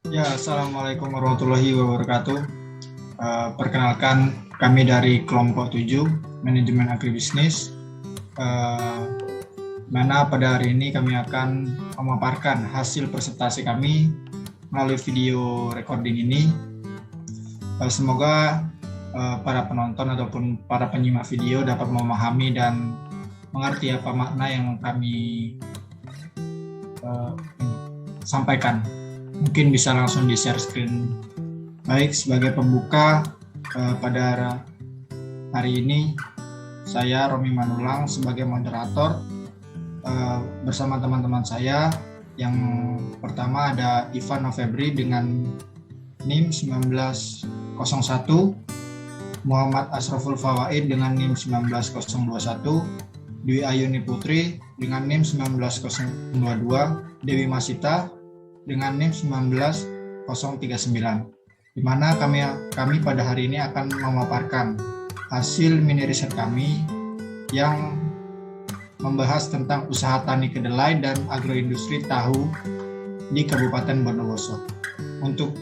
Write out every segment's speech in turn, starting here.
Ya, Assalamualaikum warahmatullahi wabarakatuh. Perkenalkan, kami dari kelompok 7, Manajemen Agribisnis. Uh, mana pada hari ini kami akan memaparkan hasil presentasi kami melalui video recording ini. Semoga para penonton ataupun para penyimak video dapat memahami dan mengerti apa makna yang kami sampaikan. Mungkin bisa langsung di share screen. Baik, sebagai pembuka pada hari ini saya Romi Manulang sebagai moderator bersama teman-teman saya. Yang pertama ada Ivan Novembri dengan NIM 1901, Muhammad Asraful Fawaid dengan NIM 19021, Dwi Ayuni Putri dengan NIM 19022, Dewi Masita dengan NIM 19039, di mana kami pada hari ini akan memaparkan hasil mini riset kami yang membahas tentang usaha tani kedelai dan agroindustri tahu di Kabupaten Bondowoso. Untuk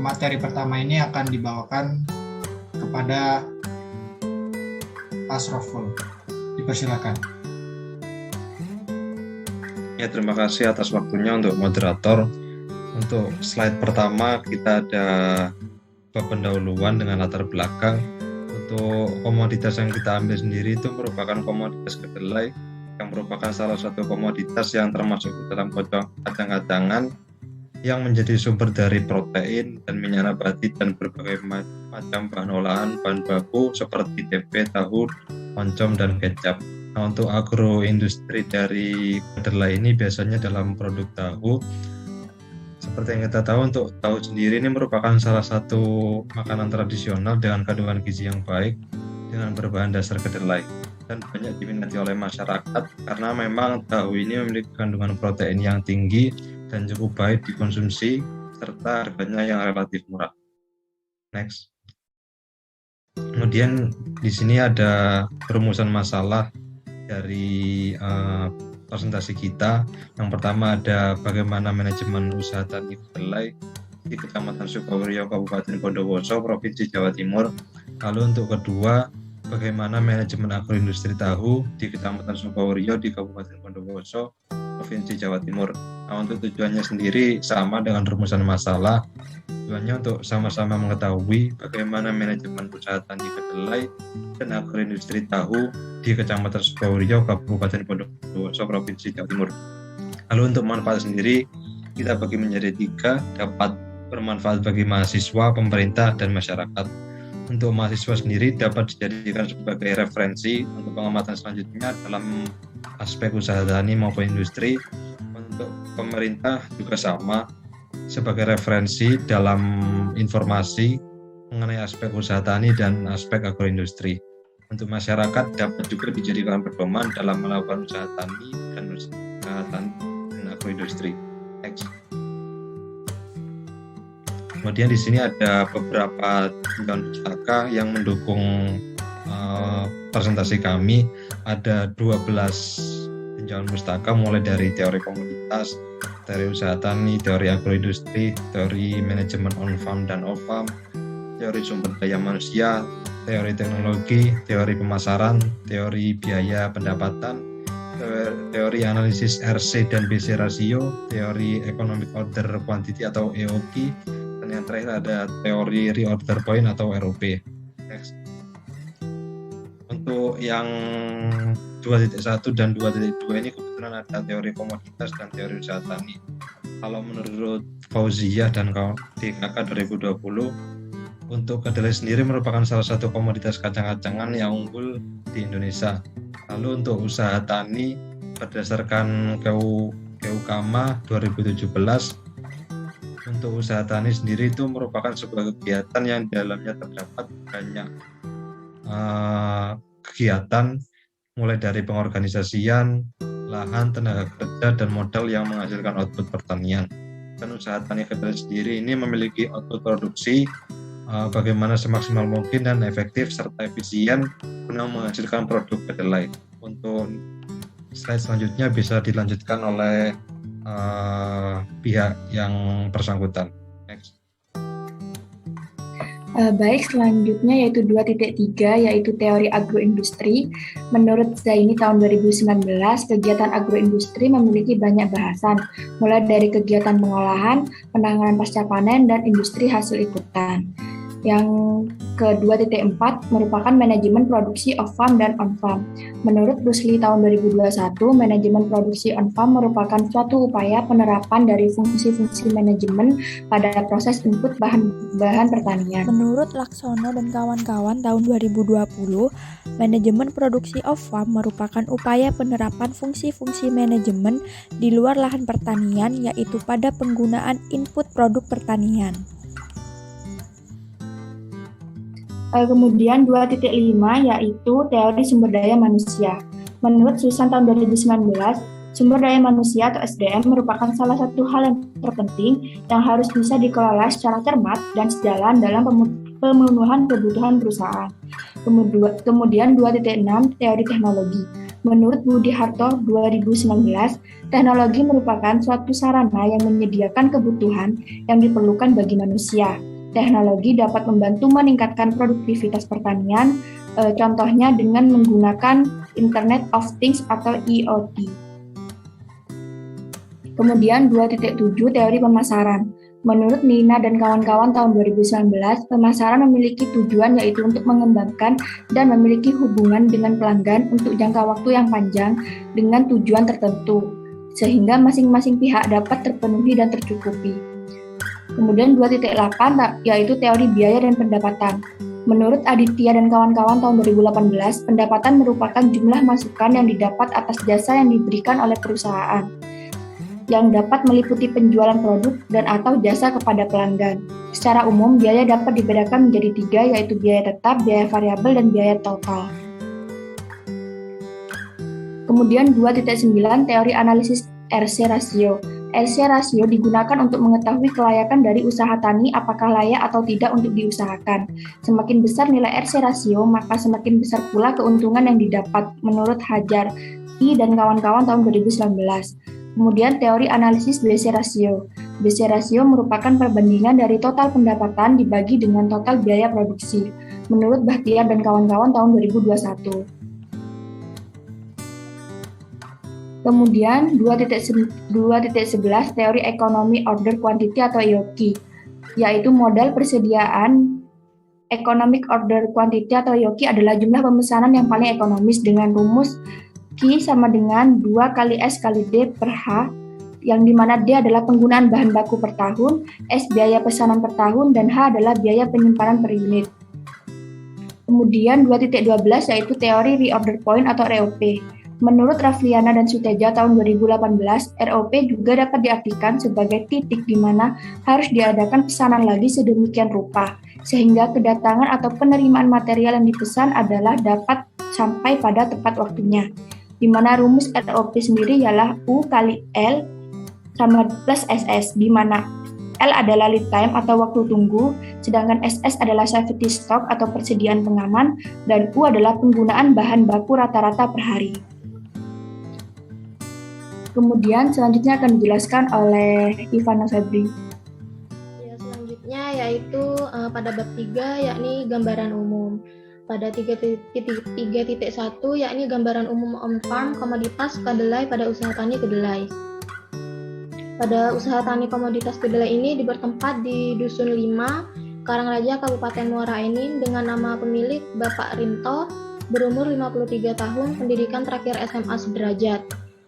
materi pertama ini akan dibawakan kepada Asraful. Dipersilakan. Ya, terima kasih atas waktunya untuk moderator. Untuk slide pertama kita ada pendahuluan dengan latar belakang. Untuk komoditas yang kita ambil sendiri itu merupakan komoditas kedelai yang merupakan salah satu komoditas yang termasuk dalam kacang-kacangan yang menjadi sumber dari protein dan minyak nabati dan berbagai macam bahan olahan bahan baku seperti tempe, tahu, oncom, dan kecap. Nah, untuk agroindustri dari kedelai ini biasanya dalam produk tahu. Seperti yang kita tahu, untuk tahu sendiri ini merupakan salah satu makanan tradisional dengan kandungan gizi yang baik dengan berbahan dasar kedelai dan banyak diminati oleh masyarakat karena memang tahu ini memiliki kandungan protein yang tinggi dan cukup baik dikonsumsi serta harganya yang relatif murah. Next. Kemudian di sini ada perumusan masalah dari presentasi kita. Yang pertama ada bagaimana manajemen usaha tani kedelai di Kecamatan Sukoharjo, Kabupaten Bondowoso, Provinsi Jawa Timur. Lalu untuk kedua, bagaimana manajemen agroindustri tahu di Kecamatan Sukoharjo di Kabupaten Bondowoso, Provinsi Jawa Timur. Nah, untuk tujuannya sendiri sama dengan rumusan masalah. Tujuannya untuk sama-sama mengetahui bagaimana manajemen usaha tani kedelai dan agroindustri tahu di Kecamatan Sukoharjo, Kabupaten Bondowoso, Provinsi Jawa Timur. Lalu untuk manfaat sendiri kita bagi menjadi 3, dapat bermanfaat bagi mahasiswa, pemerintah, dan masyarakat. Untuk mahasiswa sendiri dapat dijadikan sebagai referensi untuk pengamatan selanjutnya dalam aspek usaha tani maupun industri. Untuk pemerintah juga sama, sebagai referensi dalam informasi mengenai aspek usaha tani dan aspek agroindustri. Untuk masyarakat dapat juga dijadikan pedoman dalam melakukan usaha tani dan agroindustri. Next. Kemudian di sini ada beberapa tinjauan pustaka yang mendukung presentasi kami. Ada 12 tinjauan pustaka mulai dari teori komoditas, teori usaha tani, teori agroindustri, teori manajemen on-farm dan off-farm, teori sumber daya manusia, teori teknologi, teori pemasaran, teori biaya pendapatan, teori analisis RC dan BC rasio, teori economic order quantity atau EOQ, dan yang terakhir ada teori reorder point atau ROP. Next. Untuk yang 2.1 dan 2.2 ini kebetulan ada teori komoditas dan teori usaha tani. Kalau menurut Fauziah dan DKK 2020, untuk kedelai sendiri merupakan salah satu komoditas kacang-kacangan yang unggul di Indonesia. Lalu untuk usaha tani berdasarkan KUKMA 2017, untuk usaha tani sendiri itu merupakan sebuah kegiatan yang di dalamnya terdapat banyak kegiatan mulai dari pengorganisasian, lahan, tenaga kerja, dan modal yang menghasilkan output pertanian. Dan usaha tani kedelai sendiri ini memiliki output produksi bagaimana semaksimal mungkin dan efektif serta efisien guna menghasilkan produk kedelai. Untuk slide selanjutnya bisa dilanjutkan oleh pihak yang bersangkutan. Next. Baik, selanjutnya yaitu 2.3, yaitu teori agroindustri. Menurut Zaini tahun 2019, kegiatan agroindustri memiliki banyak bahasan, mulai dari kegiatan pengolahan, penanganan pasca panen, dan industri hasil ikutan. Yang ke-2.4 merupakan manajemen produksi off-farm dan on-farm. Menurut Bruce Lee tahun 2021, manajemen produksi on-farm merupakan suatu upaya penerapan dari fungsi-fungsi manajemen pada proses input bahan pertanian. Menurut Laksono dan kawan-kawan tahun 2020, manajemen produksi off-farm merupakan upaya penerapan fungsi-fungsi manajemen di luar lahan pertanian, yaitu pada penggunaan input produk pertanian. Kemudian 2.5 yaitu teori sumber daya manusia. Menurut Susan tahun 2019, sumber daya manusia atau SDM merupakan salah satu hal yang terpenting yang harus bisa dikelola secara cermat dan sejalan dalam pemenuhan kebutuhan perusahaan. Kemudian 2.6 teori teknologi. Menurut Budi Harto 2019, teknologi merupakan suatu sarana yang menyediakan kebutuhan yang diperlukan bagi manusia. Teknologi dapat membantu meningkatkan produktivitas pertanian, contohnya dengan menggunakan Internet of Things atau IoT. Kemudian 2.7 teori pemasaran. Menurut Nina dan kawan-kawan tahun 2019, pemasaran memiliki tujuan yaitu untuk mengembangkan dan memiliki hubungan dengan pelanggan untuk jangka waktu yang panjang dengan tujuan tertentu, sehingga masing-masing pihak dapat terpenuhi dan tercukupi. Kemudian 2.8 yaitu teori biaya dan pendapatan. Menurut Aditya dan kawan-kawan tahun 2018, pendapatan merupakan jumlah masukan yang didapat atas jasa yang diberikan oleh perusahaan, yang dapat meliputi penjualan produk dan atau jasa kepada pelanggan. Secara umum, biaya dapat dibedakan menjadi 3, yaitu biaya tetap, biaya variabel, dan biaya total. Kemudian 2.9 teori analisis RC ratio. RC ratio digunakan untuk mengetahui kelayakan dari usaha tani apakah layak atau tidak untuk diusahakan. Semakin besar nilai RC ratio, maka semakin besar pula keuntungan yang didapat menurut Hajar I dan kawan-kawan tahun 2019. Kemudian teori analisis BC ratio. BC ratio merupakan perbandingan dari total pendapatan dibagi dengan total biaya produksi menurut Bahtiar dan kawan-kawan tahun 2021. Kemudian 2.11 teori ekonomi order quantity atau EOQ, yaitu modal persediaan economic order quantity atau EOQ adalah jumlah pemesanan yang paling ekonomis dengan rumus Q sama dengan 2 kali S kali D per H, yang dimana D adalah penggunaan bahan baku per tahun, S biaya pesanan per tahun, dan H adalah biaya penyimpanan per unit. Kemudian 2.12 yaitu teori reorder point atau ROP. Menurut Rafliana dan Suteja tahun 2018, ROP juga dapat diartikan sebagai titik di mana harus diadakan pesanan lagi sedemikian rupa, sehingga kedatangan atau penerimaan material yang dipesan adalah dapat sampai pada tepat waktunya. Di mana rumus ROP sendiri ialah U kali L sama plus SS, di mana L adalah lead time atau waktu tunggu, sedangkan SS adalah safety stock atau persediaan pengaman, dan U adalah penggunaan bahan baku rata-rata per hari. Kemudian selanjutnya akan dijelaskan oleh Ivana Febri. Ya, selanjutnya yaitu pada bab 3 yakni gambaran umum. Pada 3.1 yakni gambaran umum on-farm komoditas kedelai pada usaha tani kedelai. Pada usaha tani komoditas kedelai ini bertempat di Dusun 5, Karangraja, Kabupaten Muara Enim dengan nama pemilik Bapak Rinto, berumur 53 tahun, pendidikan terakhir SMA sederajat.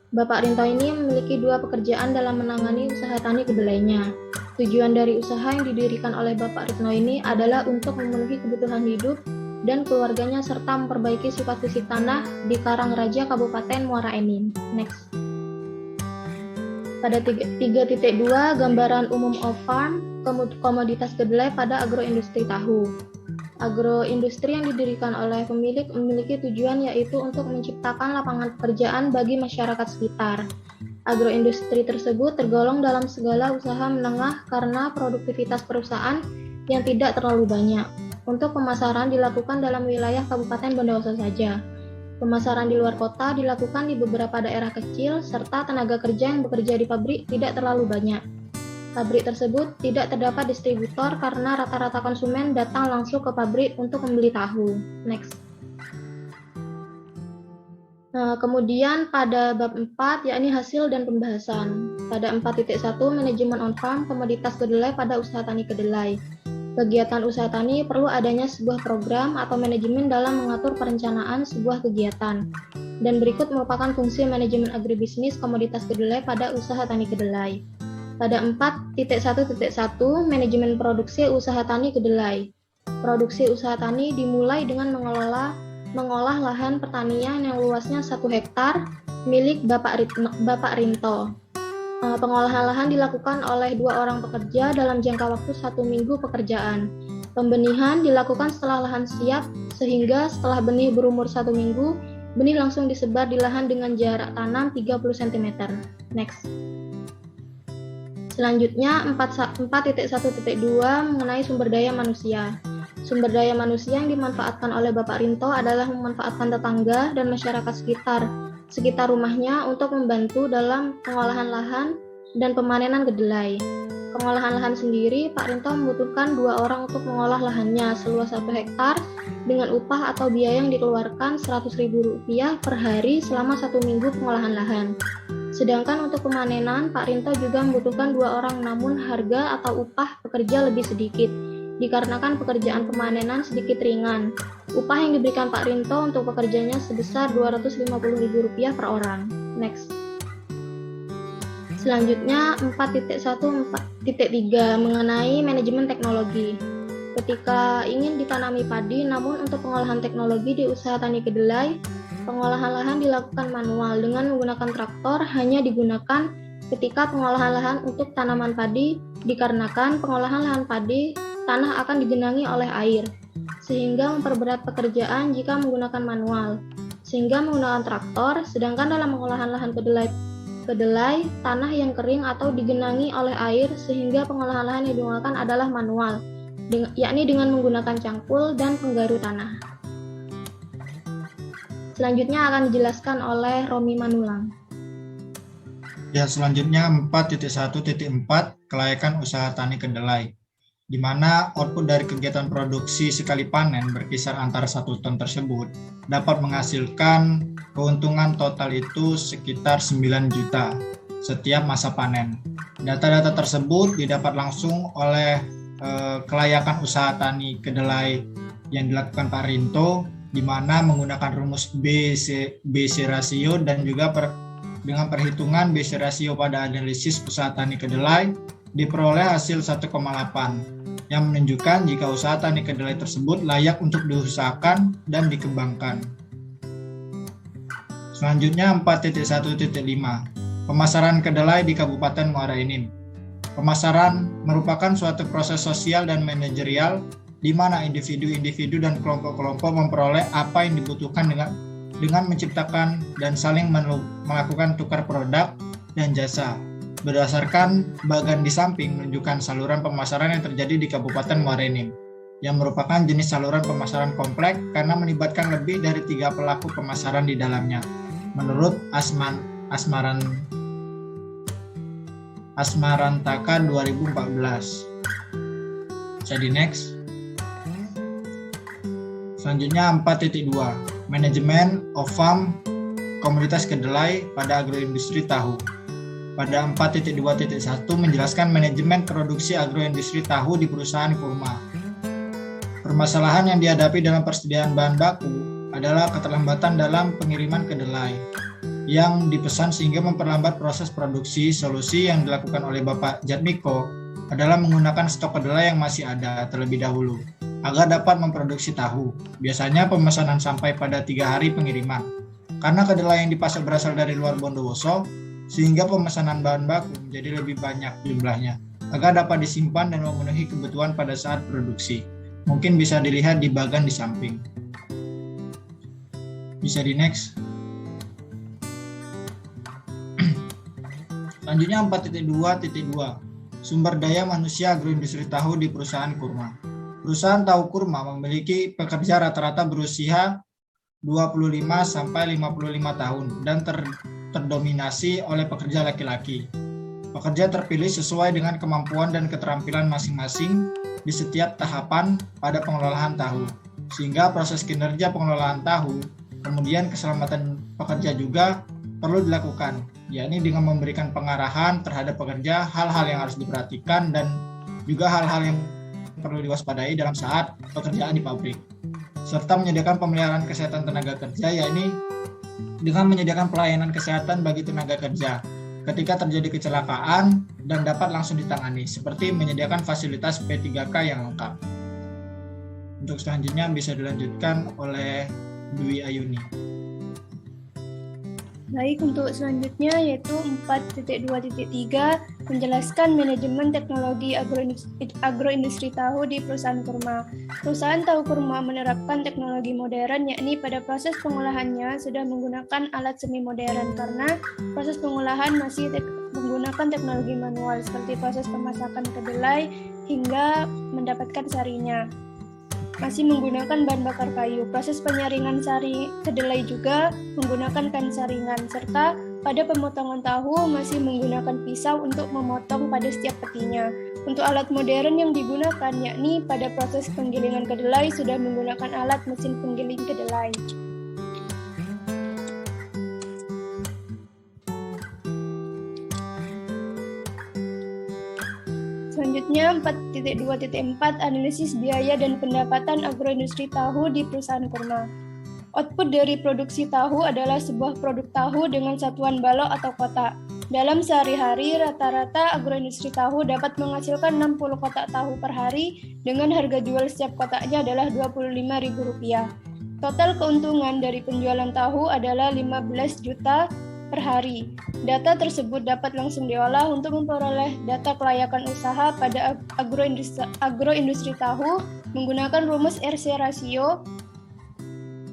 Bapak Rinto ini memiliki 2 pekerjaan dalam menangani usaha tani kedelainya. Tujuan dari usaha yang didirikan oleh Bapak Rinto ini adalah untuk memenuhi kebutuhan hidup dan keluarganya serta memperbaiki sifat fisik tanah di Karangraja, Kabupaten Muara Enim. Next. Pada 3.2 gambaran umum off-farm komoditas kedelai pada agroindustri tahu. Agroindustri yang didirikan oleh pemilik memiliki tujuan yaitu untuk menciptakan lapangan pekerjaan bagi masyarakat sekitar. Agroindustri tersebut tergolong dalam segala usaha menengah karena produktivitas perusahaan yang tidak terlalu banyak. Untuk pemasaran dilakukan dalam wilayah Kabupaten Bondowoso saja. Pemasaran di luar kota dilakukan di beberapa daerah kecil, serta tenaga kerja yang bekerja di pabrik tidak terlalu banyak. Pabrik tersebut tidak terdapat distributor karena rata-rata konsumen datang langsung ke pabrik untuk membeli tahu. Next. Nah, kemudian pada bab 4, yakni hasil dan pembahasan. Pada 4.1, manajemen on-farm komoditas kedelai pada usaha tani kedelai. Kegiatan usaha tani perlu adanya sebuah program atau manajemen dalam mengatur perencanaan sebuah kegiatan. Dan berikut merupakan fungsi manajemen agribisnis komoditas kedelai pada usaha tani kedelai. Pada 4.1.1, manajemen produksi usaha tani kedelai. Produksi usaha tani dimulai dengan mengolah lahan pertanian yang luasnya 1 hektar milik Bapak Rinto. Pengolahan lahan dilakukan oleh 2 orang pekerja dalam jangka waktu 1 minggu pekerjaan. Pembenihan dilakukan setelah lahan siap, sehingga setelah benih berumur 1 minggu, benih langsung disebar di lahan dengan jarak tanam 30 cm. Next. Selanjutnya 4.1.2 mengenai sumber daya manusia. Sumber daya manusia yang dimanfaatkan oleh Bapak Rinto adalah memanfaatkan tetangga dan masyarakat sekitar rumahnya untuk membantu dalam pengolahan lahan dan pemanenan kedelai. Pengolahan lahan sendiri, Pak Rinto membutuhkan 2 orang untuk mengolah lahannya seluas 1 hektar dengan upah atau biaya yang dikeluarkan Rp100.000 per hari selama 1 minggu pengolahan lahan. Sedangkan untuk pemanenan, Pak Rinto juga membutuhkan 2 orang, namun harga atau upah pekerja lebih sedikit, dikarenakan pekerjaan pemanenan sedikit ringan. Upah yang diberikan Pak Rinto untuk pekerjanya sebesar Rp250.000 per orang. Next. Selanjutnya 4.1.3 mengenai manajemen teknologi. Ketika ingin ditanami padi, namun untuk pengolahan teknologi di usaha tani kedelai, pengolahan lahan dilakukan manual dengan menggunakan traktor hanya digunakan ketika pengolahan lahan untuk tanaman padi, dikarenakan pengolahan lahan padi tanah akan digenangi oleh air, sehingga memperberat pekerjaan jika menggunakan manual, sehingga menggunakan traktor. Sedangkan dalam pengolahan lahan kedelai, tanah yang kering atau digenangi oleh air, sehingga pengolahan lahan yang digunakan adalah manual, yakni dengan menggunakan cangkul dan penggaru tanah. Selanjutnya akan dijelaskan oleh Romi Manulang. Ya, selanjutnya 4.1.4 kelayakan usaha tani kedelai, di mana output dari kegiatan produksi sekali panen berkisar antara 1 ton tersebut dapat menghasilkan keuntungan total itu sekitar 9 juta setiap masa panen. Data-data tersebut didapat langsung oleh kelayakan usaha tani kedelai yang dilakukan Pak Rinto, di mana menggunakan rumus BC rasio dan juga dengan perhitungan BC rasio pada analisis usaha tani kedelai diperoleh hasil 1,8 yang menunjukkan jika usaha tani kedelai tersebut layak untuk diusahakan dan dikembangkan. Selanjutnya 4.1.5 pemasaran kedelai di Kabupaten Muara Enim. Pemasaran merupakan suatu proses sosial dan manajerial di mana individu-individu dan kelompok-kelompok memperoleh apa yang dibutuhkan dengan menciptakan dan saling melakukan tukar produk dan jasa. Berdasarkan bagan di samping menunjukkan saluran pemasaran yang terjadi di Kabupaten Muara Enim, yang merupakan jenis saluran pemasaran kompleks karena melibatkan lebih dari 3 pelaku pemasaran di dalamnya, menurut Asmarantaka 2014. Jadi next. Selanjutnya 4.2 manajemen of-farm komoditas kedelai pada agroindustri tahu. Pada 4.2.1 menjelaskan manajemen produksi agroindustri tahu di perusahaan kurma. Permasalahan yang dihadapi dalam persediaan bahan baku adalah keterlambatan dalam pengiriman kedelai yang dipesan sehingga memperlambat proses produksi. Solusi yang dilakukan oleh Bapak Jatmiko adalah menggunakan stok kedelai yang masih ada terlebih dahulu agar dapat memproduksi tahu. Biasanya pemesanan sampai pada 3 hari pengiriman. Karena kedelai yang dipasok berasal dari luar Bondowoso, sehingga pemesanan bahan baku menjadi lebih banyak jumlahnya agar dapat disimpan dan memenuhi kebutuhan pada saat produksi. Mungkin bisa dilihat di bagan di samping. Bisa di next. Selanjutnya 4.2.2 sumber daya manusia agroindustri tahu di perusahaan kurma. Perusahaan tahu kurma memiliki pekerja rata-rata berusia 25 sampai 55 tahun dan terdominasi oleh pekerja laki-laki. Pekerja terpilih sesuai dengan kemampuan dan keterampilan masing-masing di setiap tahapan pada pengelolaan tahu, sehingga proses kinerja pengelolaan tahu, kemudian keselamatan pekerja juga perlu dilakukan, yakni dengan memberikan pengarahan terhadap pekerja hal-hal yang harus diperhatikan dan juga hal-hal yang perlu diwaspadai dalam saat pekerjaan di pabrik, serta menyediakan pemeliharaan kesehatan tenaga kerja, yakni dengan menyediakan pelayanan kesehatan bagi tenaga kerja ketika terjadi kecelakaan dan dapat langsung ditangani, seperti menyediakan fasilitas P3K yang lengkap. Untuk selanjutnya bisa dilanjutkan oleh Dwi Ayuni. Baik, untuk selanjutnya yaitu 4.2.3 menjelaskan manajemen teknologi agroindustri tahu di perusahaan kurma. Perusahaan tahu kurma menerapkan teknologi modern, yakni pada proses pengolahannya sudah menggunakan alat semi modern karena proses pengolahan masih menggunakan teknologi manual seperti proses pemasakan kedelai hingga mendapatkan sarinya. Masih menggunakan bahan bakar kayu. Proses penyaringan sari kedelai juga menggunakan kain saringan, serta pada pemotongan tahu masih menggunakan pisau untuk memotong pada setiap petinya. Untuk alat modern yang digunakan, yakni pada proses penggilingan kedelai sudah menggunakan alat mesin penggiling kedelai. Selanjutnya 4.2.4 analisis biaya dan pendapatan agroindustri tahu di perusahaan kurma. Output dari produksi tahu adalah sebuah produk tahu dengan satuan balok atau kotak. Dalam sehari-hari, rata-rata agroindustri tahu dapat menghasilkan 60 kotak tahu per hari dengan harga jual setiap kotaknya adalah Rp25.000. Total keuntungan dari penjualan tahu adalah 15 juta per hari. Data tersebut dapat langsung diolah untuk memperoleh data kelayakan usaha pada agroindustri tahu menggunakan rumus RC rasio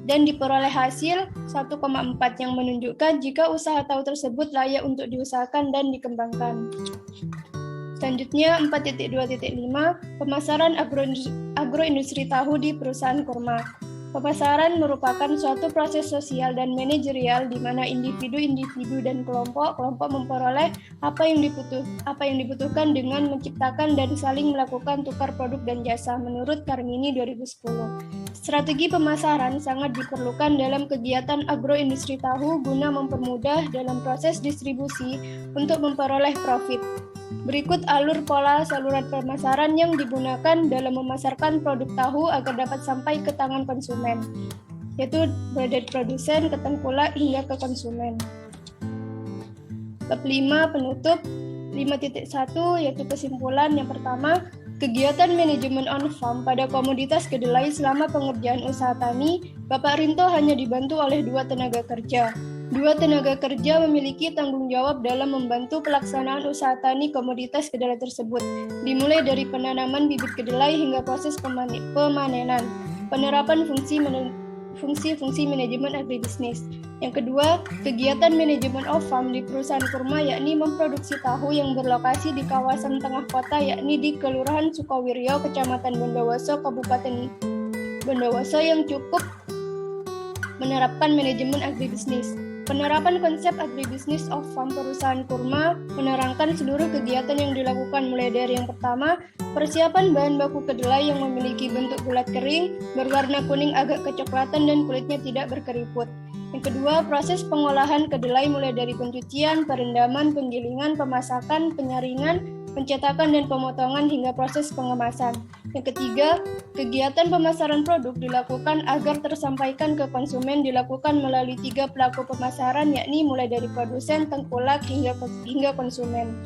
dan diperoleh hasil 1,4 yang menunjukkan jika usaha tahu tersebut layak untuk diusahakan dan dikembangkan. Selanjutnya 4.2.5 pemasaran agroindustri tahu di perusahaan kurma. Pemasaran merupakan suatu proses sosial dan manajerial di mana individu-individu dan kelompok-kelompok memperoleh apa yang dibutuhkan dengan menciptakan dan saling melakukan tukar produk dan jasa menurut Carmini 2010. Strategi pemasaran sangat diperlukan dalam kegiatan agroindustri tahu guna mempermudah dalam proses distribusi untuk memperoleh profit. Berikut pola saluran pemasaran yang digunakan dalam memasarkan produk tahu agar dapat sampai ke tangan konsumen, yaitu dari produsen ke tengkulak hingga ke konsumen. Bab 5 penutup 5.1 yaitu kesimpulan. Yang pertama, kegiatan manajemen on-farm pada komoditas kedelai selama pengerjaan usaha tani, Bapak Rinto hanya dibantu oleh 2 tenaga kerja. 2 tenaga kerja memiliki tanggung jawab dalam membantu pelaksanaan usaha tani komoditas kedelai tersebut, dimulai dari penanaman bibit kedelai hingga proses pemanenan, penerapan fungsi-fungsi manajemen agribisnis. Yang kedua, kegiatan manajemen off-farm di perusahaan kurma yakni memproduksi tahu yang berlokasi di kawasan tengah kota yakni di Kelurahan Sukawiryo, Kecamatan Bondowoso, Kabupaten Bondowoso yang cukup menerapkan manajemen agribisnis. Penerapan konsep agribisnis off-farm perusahaan kurma menerangkan seluruh kegiatan yang dilakukan mulai dari yang pertama, persiapan bahan baku kedelai yang memiliki bentuk bulat kering, berwarna kuning agak kecoklatan dan kulitnya tidak berkeriput. Yang kedua, proses pengolahan kedelai mulai dari pencucian, perendaman, penggilingan, pemasakan, penyaringan, pencetakan dan pemotongan hingga proses pengemasan. Yang ketiga, kegiatan pemasaran produk dilakukan agar tersampaikan ke konsumen dilakukan melalui 3 pelaku pemasaran yakni mulai dari produsen, tengkulak hingga konsumen.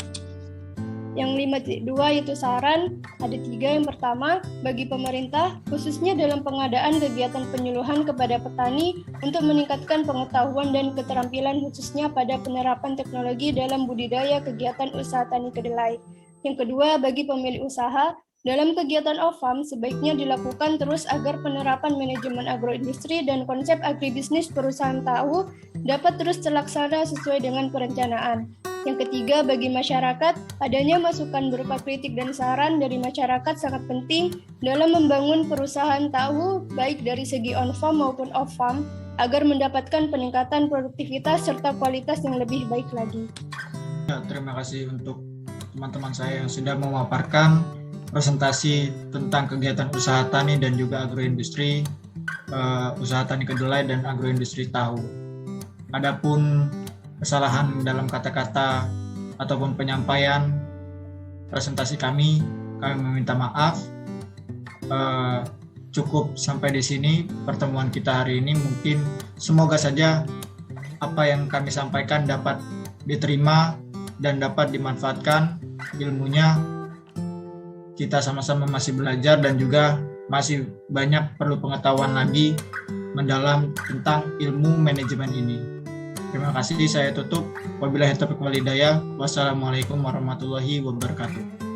Yang 5.2 yaitu saran, ada 3. Yang pertama, bagi pemerintah, khususnya dalam pengadaan kegiatan penyuluhan kepada petani untuk meningkatkan pengetahuan dan keterampilan khususnya pada penerapan teknologi dalam budidaya kegiatan usaha tani kedelai. Yang kedua, bagi pemilik usaha, dalam kegiatan off-farm sebaiknya dilakukan terus agar penerapan manajemen agroindustri dan konsep agribisnis perusahaan tahu dapat terus terlaksana sesuai dengan perencanaan. Yang ketiga, bagi masyarakat, adanya masukan berupa kritik dan saran dari masyarakat sangat penting dalam membangun perusahaan tahu baik dari segi on-farm maupun off-farm agar mendapatkan peningkatan produktivitas serta kualitas yang lebih baik lagi. Ya, terima kasih untuk teman-teman saya yang sudah memaparkan presentasi tentang kegiatan usaha tani dan juga agroindustri, usaha tani kedelai dan agroindustri tahu. Adapun kesalahan dalam kata-kata ataupun penyampaian presentasi kami meminta maaf. Cukup sampai di sini pertemuan kita hari ini. Mungkin semoga saja apa yang kami sampaikan dapat diterima dan dapat dimanfaatkan ilmunya. Kita sama-sama masih belajar dan juga masih banyak perlu pengetahuan lagi mendalam tentang ilmu manajemen ini. Terima kasih, saya tutup. Wabillahi taufiq wal hidayah. Wassalamualaikum warahmatullahi wabarakatuh.